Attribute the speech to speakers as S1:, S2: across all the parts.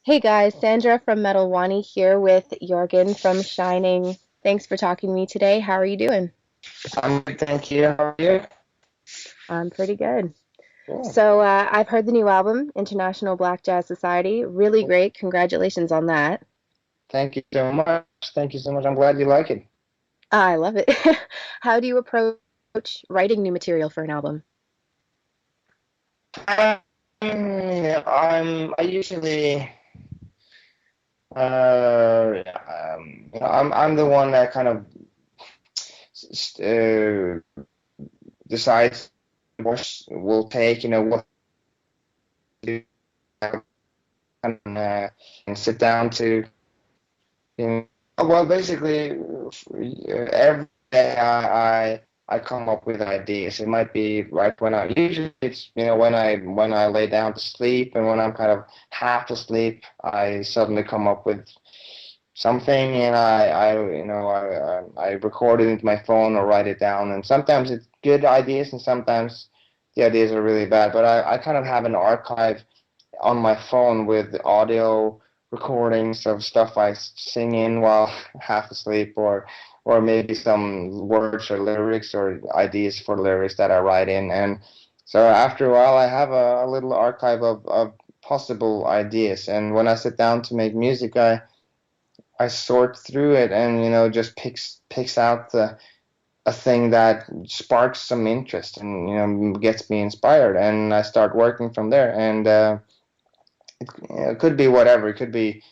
S1: Hey guys, Sandra from Metal Wani here with Jorgen from Shining. Thanks for talking to me today. How are you doing?
S2: I'm good, thank you. How are you?
S1: I'm pretty good.
S2: Cool.
S1: I've heard the new album, International Blackjazz Society. Really great. Congratulations on that.
S2: Thank you so much. Thank you so much. I'm glad you like it.
S1: I love it. How do you approach writing new material for an album?
S2: I usually I'm the one that kind of decides what we'll take, what to do, and sit down to you know, well, basically, every day I come up with ideas. It might be right when I usually it's when I lay down to sleep, and when I'm kind of half asleep, I suddenly come up with something, and I record it into my phone or write it down. And sometimes it's good ideas, and sometimes the ideas are really bad. But I kind of have an archive on my phone with audio recordings of stuff I sing in while half asleep, or maybe some words or lyrics or ideas for lyrics that I write in. And so after a while, I have a little archive of possible ideas. And when I sit down to make music, I sort through it and just picks out a thing that sparks some interest and gets me inspired, and I start working from there. And it could be whatever. It could be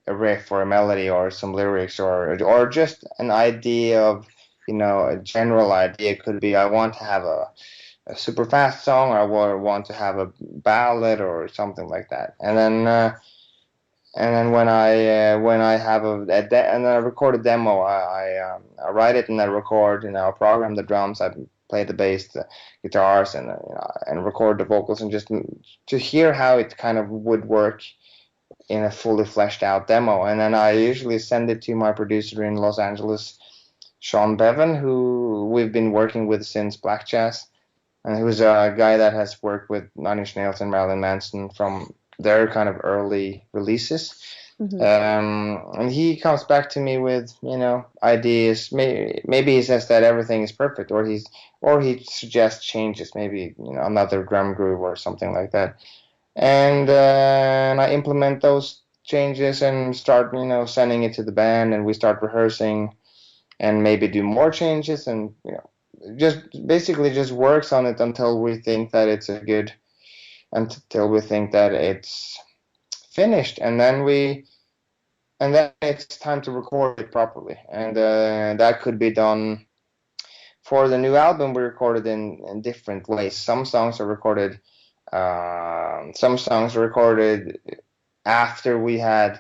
S2: a riff or a melody or some lyrics, or just an idea of a general idea. It could be I want to have a super fast song, or I want to have a ballad or something like that. And then when I have and I record a demo, I write it and I record. I program the drums, I play the bass, the guitars, and record the vocals, and just to hear how it kind of would work in a fully fleshed out demo. And then I usually send it to my producer in Los Angeles, Sean Bevan, who we've been working with since Black Jazz, and who's a guy that has worked with Nine Inch Nails and Marilyn Manson from their kind of early releases.
S1: Hmm.
S2: And he comes back to me with ideas. Maybe he says that everything is perfect, or he suggests changes, maybe another drum groove or something like that. And I implement those changes and start sending it to the band, and we start rehearsing and maybe do more changes, and just basically just works on it until we think that it's finished, and then it's time to record it properly. And that could be done. For the new album, we recorded in different ways. Some songs are recorded after we had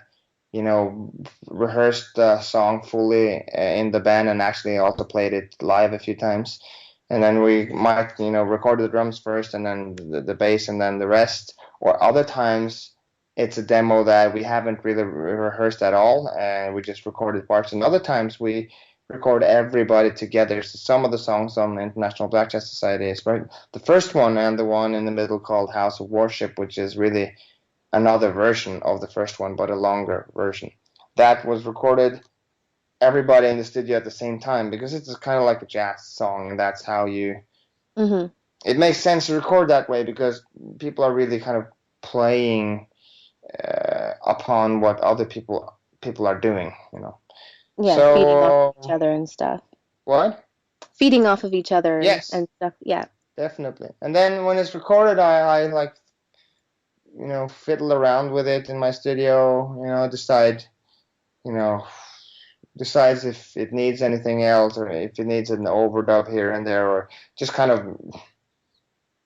S2: rehearsed the song fully in the band, and actually also played it live a few times. And then we might record the drums first, and then the bass, and then the rest. Or other times it's a demo that we haven't really rehearsed at all, and we just recorded parts. And other times we record everybody together. So some of the songs on the International Blackjazz Society is the first one, and the one in the middle called House of Worship, which is really another version of the first one, but a longer version. That was recorded everybody in the studio at the same time, because it's kind of like a jazz song, and that's how you.
S1: Hmm.
S2: It makes sense to record that way, because people are really kind of playing upon what other people are doing.
S1: Yeah, feeding off of each
S2: So
S1: other and stuff.
S2: what?
S1: Feeding off of each other
S2: Yes,
S1: and stuff. Yeah.
S2: definitely. And then when it's recorded, I like fiddle around with it in my studio. You know, decides if it needs anything else, or if it needs an overdub here and there, or just kind of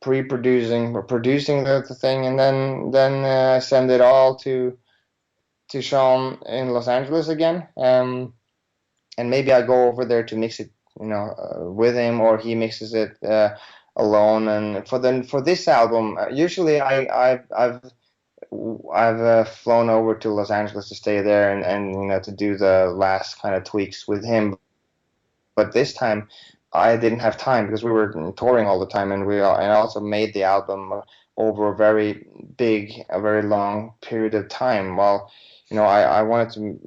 S2: pre-producing or producing the thing, and then send it all to Sean in Los Angeles again. And maybe I go over there to mix it, with him, or he mixes it alone. And for this album, usually I've flown over to Los Angeles to stay there, and to do the last kind of tweaks with him. But this time I didn't have time, because we were touring all the time, and I also made the album over a very long period of time. Well, I wanted to,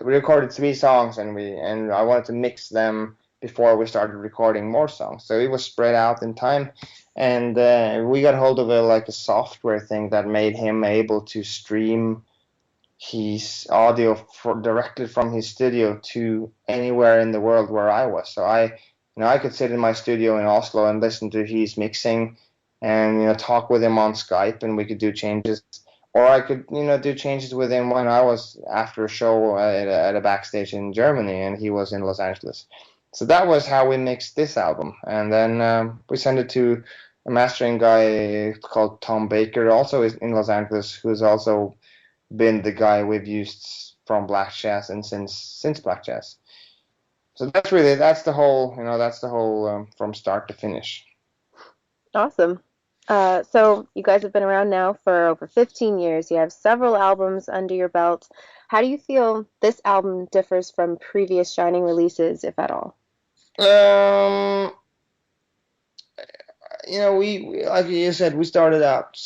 S2: we recorded 3 songs, and I wanted to mix them before we started recording more songs. So it was spread out in time, and we got hold of a software thing that made him able to stream his audio directly from his studio to anywhere in the world where I was. So I could sit in my studio in Oslo and listen to his mixing, and talk with him on Skype, and we could do changes. Or I could do changes with him when I was after a show at a backstage in Germany, and he was in Los Angeles. So that was how we mixed this album, and then we sent it to a mastering guy called Tom Baker, also in Los Angeles, who's also been the guy we've used from Black Jazz and since Black Jazz. So that's the whole from start to finish.
S1: Awesome. So you guys have been around now for over 15 years. You have several albums under your belt. How do you feel this album differs from previous Shining releases, if at all?
S2: We like you said, we started out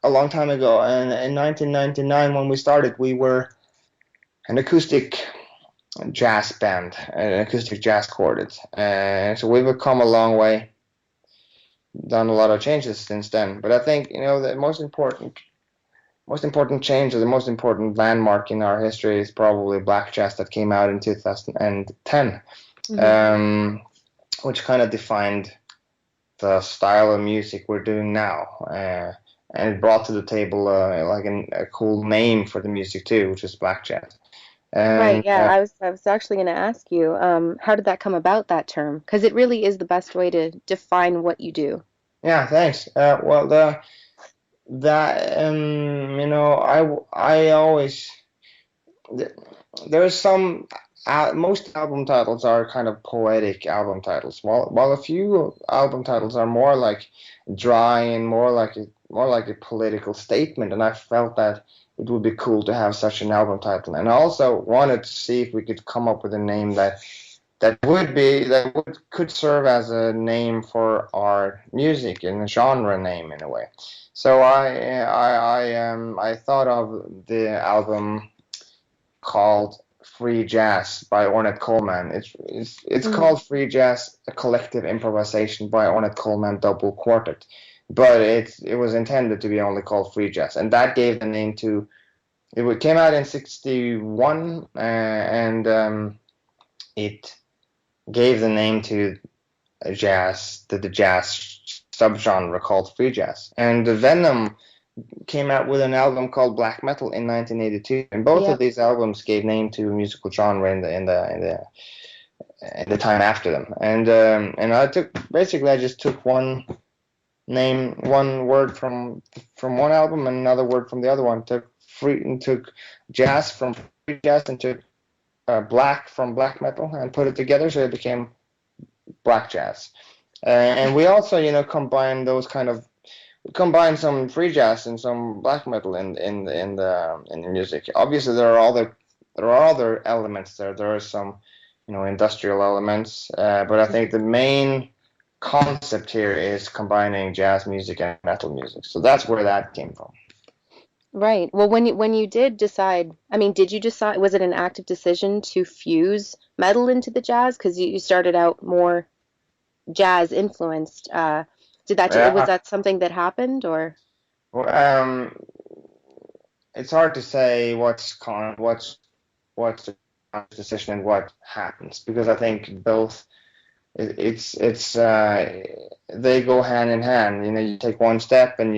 S2: a long time ago, and in 1999 when we started, we were an acoustic jazz band, an acoustic jazz quartet, and so we've come a long way, done a lot of changes since then. But I think the most important change, or the most important landmark in our history, is probably Black Jazz, that came out in 2010, which kind of defined the style of music we're doing now. And it brought to the table a cool name for the music too, which is Black Jazz.
S1: Right,
S2: And
S1: yeah, I was actually going to ask you, how did that come about, that term? Because it really is the best way to define what you do.
S2: yeah, thanks. Well, I always there's some most album titles are kind of poetic album titles, while a few album titles are more like dry and more like a political statement. And I felt that it would be cool to have such an album title, and I also wanted to see if we could come up with a name that could serve as a name for our music, and a genre name in a way. So I thought of the album called Free Jazz by Ornette Coleman. It's called Free Jazz, a collective improvisation by Ornette Coleman double quartet, but it was intended to be only called Free Jazz, and that gave the name to it. Came out in '61, and it gave the name to the jazz subgenre called free jazz. And the Venom came out with an album called Black Metal in 1982, and both of these albums gave name to a musical genre in the time after them. And I just took one word from one album and another word from the other one. Took jazz from free jazz, and took black from black metal, and put it together, so it became Black Jazz. And we also combine some free jazz and some black metal in the music. Obviously there are other elements there. There are some industrial elements, but I think the main concept here is combining jazz music and metal music. So that's where that came from.
S1: Right. Well, when you did decide, I mean, did you decide, was it an active decision to fuse metal into the jazz? Because you started out more jazz influenced. Was that something that happened, or?
S2: Well, it's hard to say what's the decision and what happens, because I think both they go hand in hand. You take one step and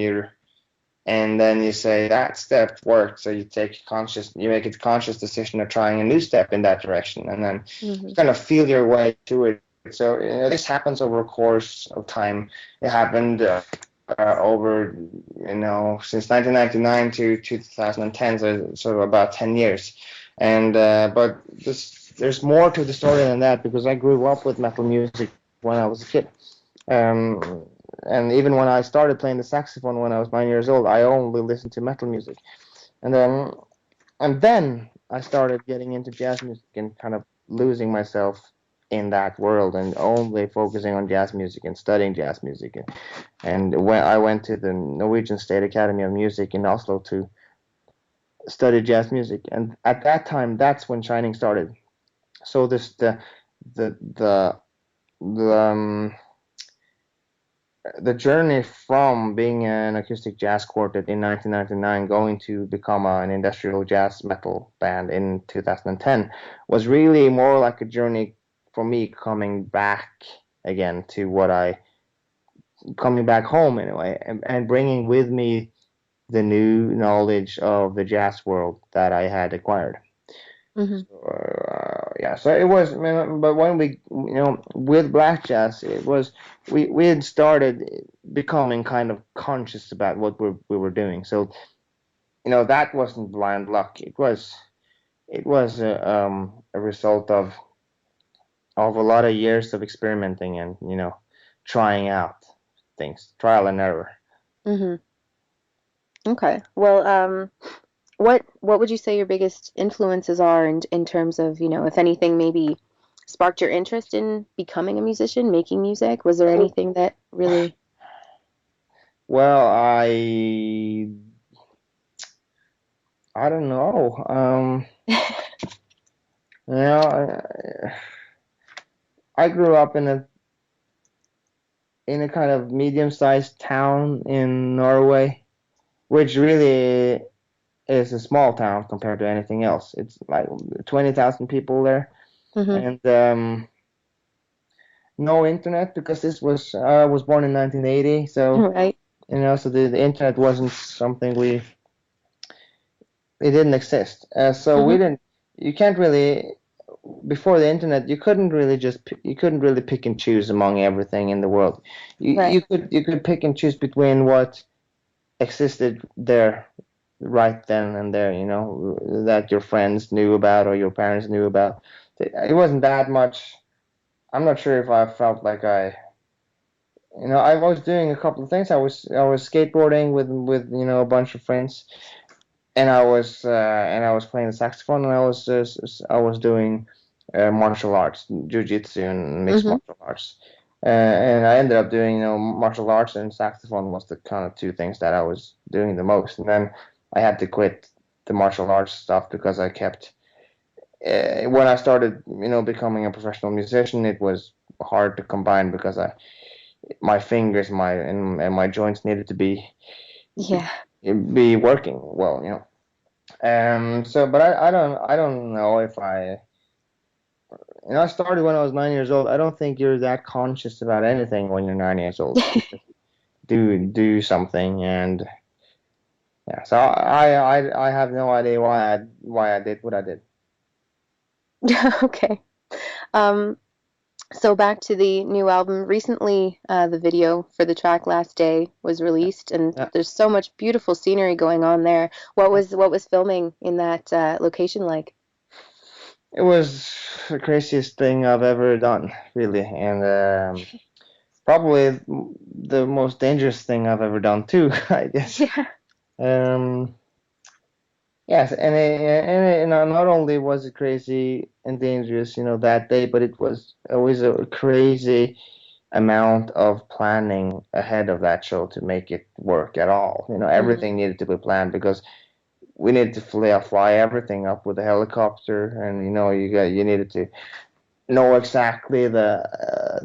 S2: then you say that step worked, so you make a conscious decision of trying a new step in that direction, and then you kind of feel your way to it. So this happens over a course of time. It happened over since 1999 to 2010, so sort of about 10 years. And but there's more to the story than that, because I grew up with metal music when I was a kid. And even when I started playing the saxophone when I was 9 years old, I only listened to metal music. And then I started getting into jazz music and kind of losing myself in that world and only focusing on jazz music and studying jazz music. And when I went to the Norwegian State Academy of Music in Oslo to study jazz music, and at that time, that's when Shining started. So this the the the um, the journey from being an acoustic jazz quartet in 1999 going to become an industrial jazz metal band in 2010 was really more like a journey for me coming back again to what I coming back home anyway, and bringing with me the new knowledge of the jazz world that I had acquired.
S1: Hmm.
S2: So, yeah, so it was, but when we, with black jazz, it was we had started becoming kind of conscious about what we were doing. So, that wasn't blind luck. It was a result of a lot of years of experimenting and trying out things, trial and error.
S1: Hmm. Okay. Well, what would you say your biggest influences are in terms of, if anything, maybe sparked your interest in becoming a musician, making music? Was there anything that really?
S2: Well, I don't know. You know, I grew up in a kind of medium-sized town in Norway, which really is a small town compared to anything else. It's like 20,000 people there,
S1: Hmm.
S2: and no internet because this was I was born in 1980, so
S1: Right.
S2: so the internet wasn't something it didn't exist. So we
S1: Hmm.
S2: didn't. You can't really before the internet. You couldn't really pick and choose among everything in the world.
S1: Right.
S2: You could pick and choose between what existed there right then and there, that your friends knew about or your parents knew about. It wasn't that much. I'm not sure if I felt like I was doing a couple of things. I was skateboarding with a bunch of friends, and I was playing the saxophone, and I was doing martial arts, jiu-jitsu and mixed
S1: Hmm.
S2: martial arts. And I ended up doing martial arts, and saxophone was the kind of two things that I was doing the most. And then I had to quit the martial arts stuff because I kept when I started becoming a professional musician, it was hard to combine because my fingers and my joints needed to
S1: Yeah.
S2: be working well. So, but I don't know if I started when I was 9 years old. I don't think you're that conscious about anything when you're 9 years old. You just do something, and yeah. So I have no idea why I did what I did.
S1: Okay. Um, so back to the new album. Recently, the video for the track Last Day was released, and
S2: Yeah.
S1: there's so much beautiful scenery going on there. What was filming in that location like?
S2: It was the craziest thing I've ever done, really, and probably the most dangerous thing I've ever done too, I guess.
S1: Yeah.
S2: Um, Yes, and not only was it crazy and dangerous, that day, but it was always a crazy amount of planning ahead of that show to make it work at all.
S1: Hmm.
S2: Everything needed to be planned because we needed to fly everything up with a helicopter, and you needed to know exactly the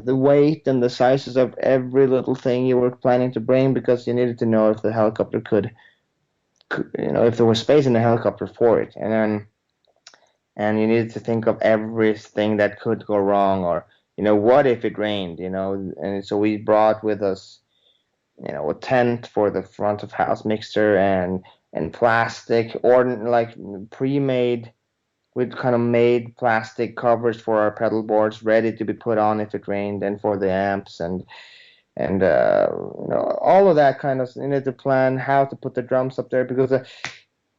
S2: weight and the sizes of every little thing you were planning to bring because you needed to know if the helicopter if there was space in the helicopter for it, and you needed to think of everything that could go wrong, or what if it rained, and so we brought with us a tent for the front of house mixer and plastic or like pre-made with kind of made plastic covers for our pedal boards ready to be put on if it rained, and for the amps and all of that kind of you need to plan how to put the drums up there because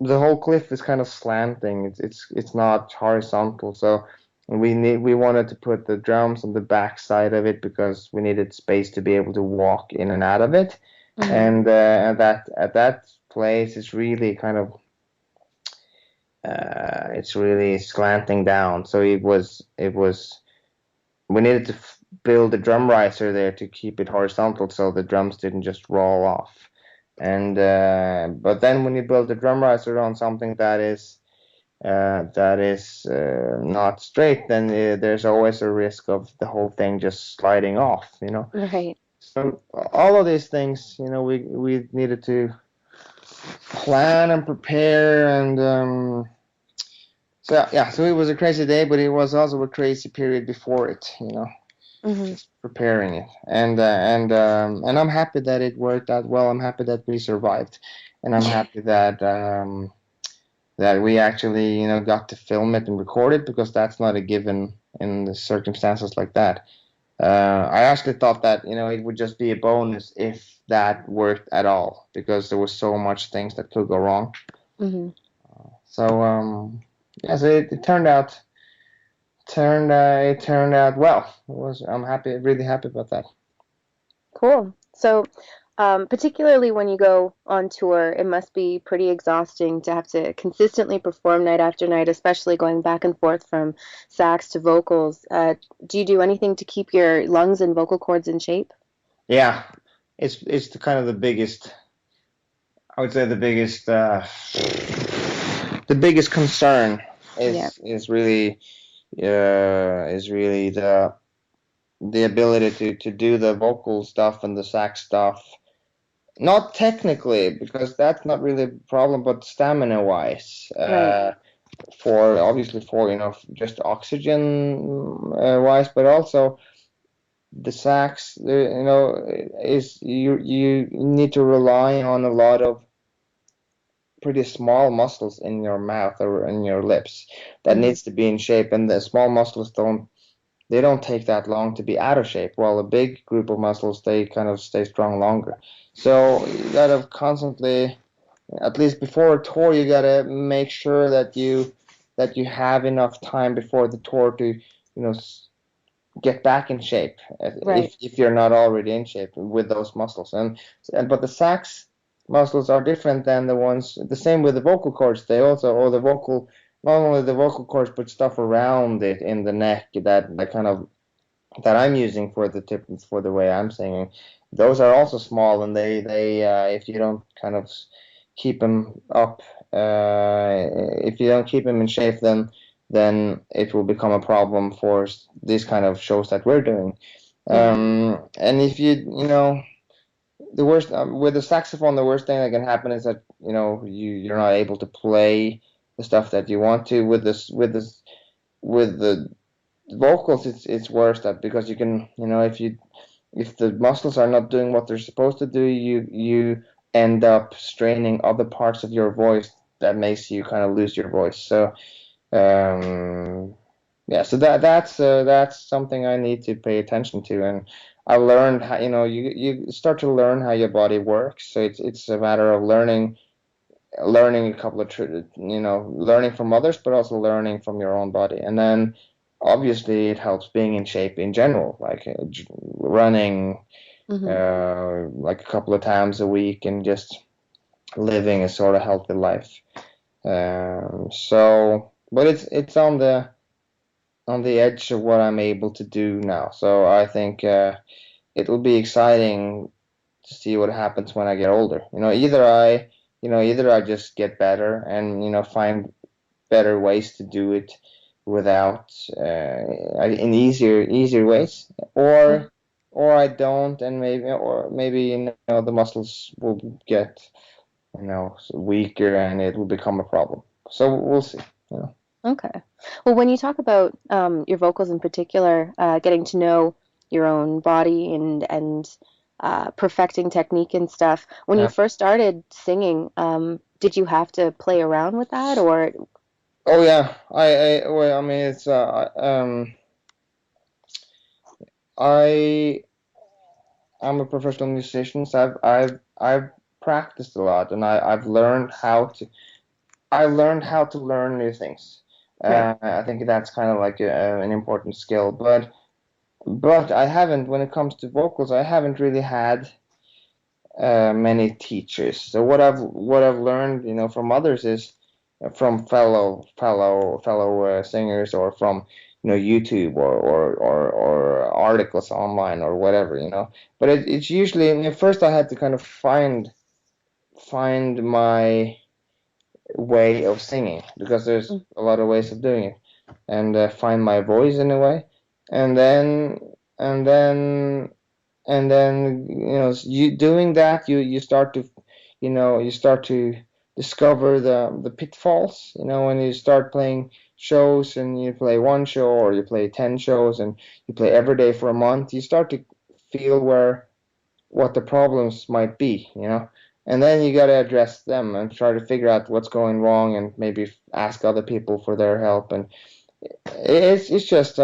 S2: the whole cliff is kind of slanting. It's not horizontal, so we wanted to put the drums on the back side of it because we needed space to be able to walk in and out of it.
S1: Hmm.
S2: And at that place, it's really kind of it's really slanting down. So it was we needed to build a drum riser there to keep it horizontal so the drums didn't just roll off. And but then when you build a drum riser on something that is not straight, then there's always a risk of the whole thing just sliding off, you know.
S1: Right.
S2: So all of these things, you know, we needed to plan and prepare, and so yeah, so it was a crazy day, but it was also a crazy period before it, you know,
S1: Hmm.
S2: just preparing it, and I'm happy that it worked out well. I'm happy that we survived, and I'm happy that that we actually, you know, got to film it and record it, because that's not a given in the circumstances like that. I actually thought that, you know, it would just be a bonus if that worked at all, because there was so much things that could go wrong.
S1: Hmm.
S2: So yeah, so it turned out well. I'm happy, really happy about that.
S1: Cool. So, particularly when you go on tour, it must be pretty exhausting to have to consistently perform night after night, especially going back and forth from sax to vocals. Do you do anything to keep your lungs and vocal cords in shape?
S2: Yeah, it's the kind of the biggest, I would say the biggest concern
S1: Yeah.
S2: is really the ability to do the vocal stuff and the sax stuff. Not technically, because that's not really a problem, but stamina wise,
S1: Right.
S2: for obviously for, you know, just oxygen wise, but also the sax, you know, is you need to rely on a lot of pretty small muscles in your mouth or in your lips that
S1: Hmm.
S2: needs to be in shape, and the small muscles don't take that long to be out of shape, while a big group of muscles, they kind of stay strong longer. So you gotta constantly, at least before a tour, you gotta make sure that you have enough time before the tour to, you know, get back in shape,
S1: Right.
S2: if you're not already in shape with those muscles. And but the sax muscles are different than the ones. The same with the vocal cords. They also, or the vocal, not only the vocal cords, but stuff around it in the neck that kind of that I'm using for the tip, for the way I'm singing. Those are also small, and they if you don't kind of keep them up, if you don't keep them in shape, then it will become a problem for these kind of shows that we're doing.
S1: Hmm.
S2: And if you know, the worst with the saxophone, the worst thing that can happen is that, you know, you're not able to play the stuff that you want to. With the vocals, it's worse, that because you can, you know, if the muscles are not doing what they're supposed to do, you end up straining other parts of your voice that makes you kind of lose your voice. So yeah, so that's something I need to pay attention to, and I learned how, you know, you start to learn how your body works. So it's a matter of learning a couple of you know, learning from others, but also learning from your own body. And then obviously it helps being in shape in general, like running
S1: Hmm.
S2: like a couple of times a week, and just living a sort of healthy life. So but it's on the edge of what I'm able to do now. So I think it will be exciting to see what happens when I get older. You know, either I just get better and, you know, find better ways to do it without in easier ways, or I don't, and maybe, you know, the muscles will get, you know, weaker, and it will become a problem. So we'll see. You know.
S1: Okay. Well, when you talk about your vocals in particular, getting to know your own body and perfecting technique and stuff, when you
S2: Yeah.
S1: first started singing, did you have to play around with that, or
S2: Oh yeah. Well, I mean, it's I I'm a professional musician, so I've practiced a lot, and I learned how to learn new things.
S1: right?
S2: I think that's kind of like an important skill, but I haven't, when it comes to vocals, I haven't really had many teachers. So what I've learned, you know, from others is from fellow singers, or from YouTube, or articles online or whatever, but it's usually, at first I had to kind of find my way of singing, because there's a lot of ways of doing it, and find my voice in a way, and then and then and then you doing that, you start to discover the pitfalls, when you start playing shows, and you play one show, or you play 10 shows, and you play every day for a month. You start to feel what the problems might be, and then you got to address them and try to figure out what's going wrong, and maybe ask other people for their help. And it's just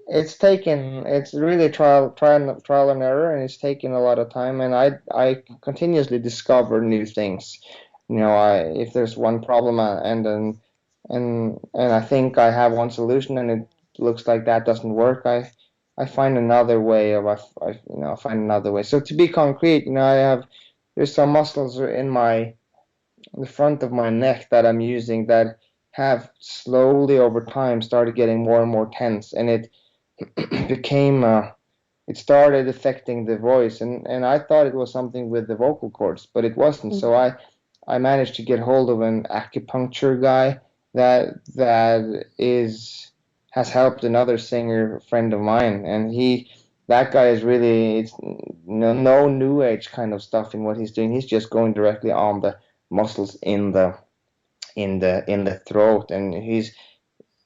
S2: it's really trial and error, and it's taken a lot of time, and I continuously discover new things. If there's one problem, and I think I have one solution, and it looks like that doesn't work, I find another way find another way. So to be concrete, there's some muscles in the front of my neck that I'm using, that have slowly over time started getting more and more tense, and it became it started affecting the voice, and I thought it was something with the vocal cords, but it wasn't. So I managed to get hold of an acupuncture guy that has helped another singer friend of mine, and that guy is really, it's no new age kind of stuff in what he's doing. He's just going directly on the muscles in the throat, and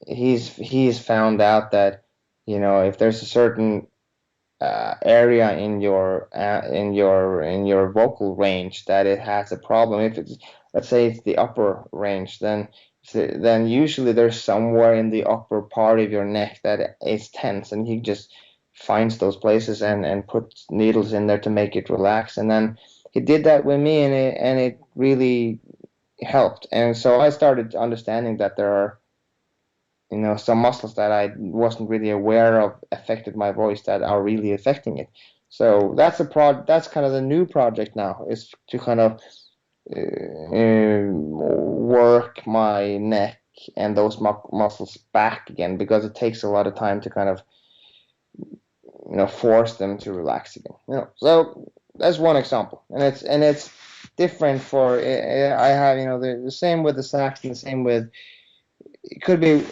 S2: he's found out that if there's a certain area in your vocal range that it has a problem. If it's, let's say it's the upper range, then usually there's somewhere in the upper part of your neck that is tense, and he just finds those places and puts needles in there to make it relax. And then he did that with me, and it really helped. And so I started understanding that there are some muscles that I wasn't really aware of affected my voice, that are really affecting it. So that's kind of the new project now, is to kind of work my neck and those muscles back again, because it takes a lot of time to kind of force them to relax again. So that's one example, and it's different for I have the same with the sax, and the same with, it could be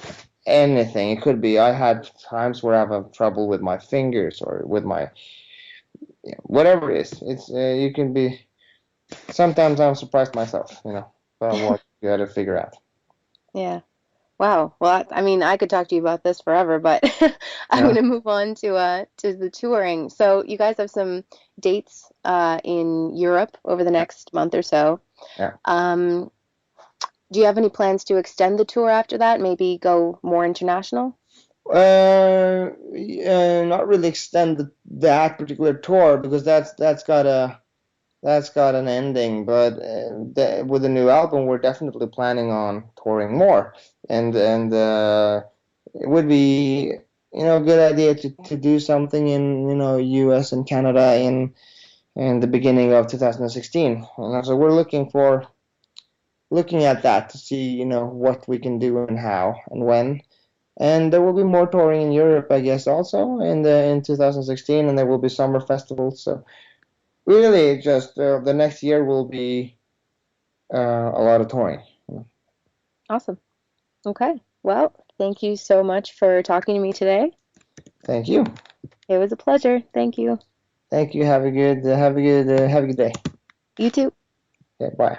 S2: anything. It could be, I had times where I have trouble with my fingers, or with my whatever it is. It's you can be. Sometimes I'm surprised myself, about what you got to figure out.
S1: Yeah. Wow. Well, I mean, I could talk to you about this forever, but I'm
S2: Yeah.
S1: going to move on to the touring. So you guys have some dates in Europe over the next month or so.
S2: Yeah.
S1: Do you have any plans to extend the tour after that? Maybe go more international?
S2: Not really extend that particular tour, because that's got an ending. But with the new album, we're definitely planning on touring more, and it would be a good idea to do something in US and Canada in the beginning of 2016. So we're looking at that to see what we can do and how and when. And there will be more touring in Europe, I guess, also in 2016, and there will be summer festivals. So really, just the next year will be a lot of touring.
S1: Awesome. Okay. Well, thank you so much for talking to me today.
S2: Thank you.
S1: It was a pleasure. Thank you.
S2: Thank you. Have a good day.
S1: You too.
S2: Okay, bye.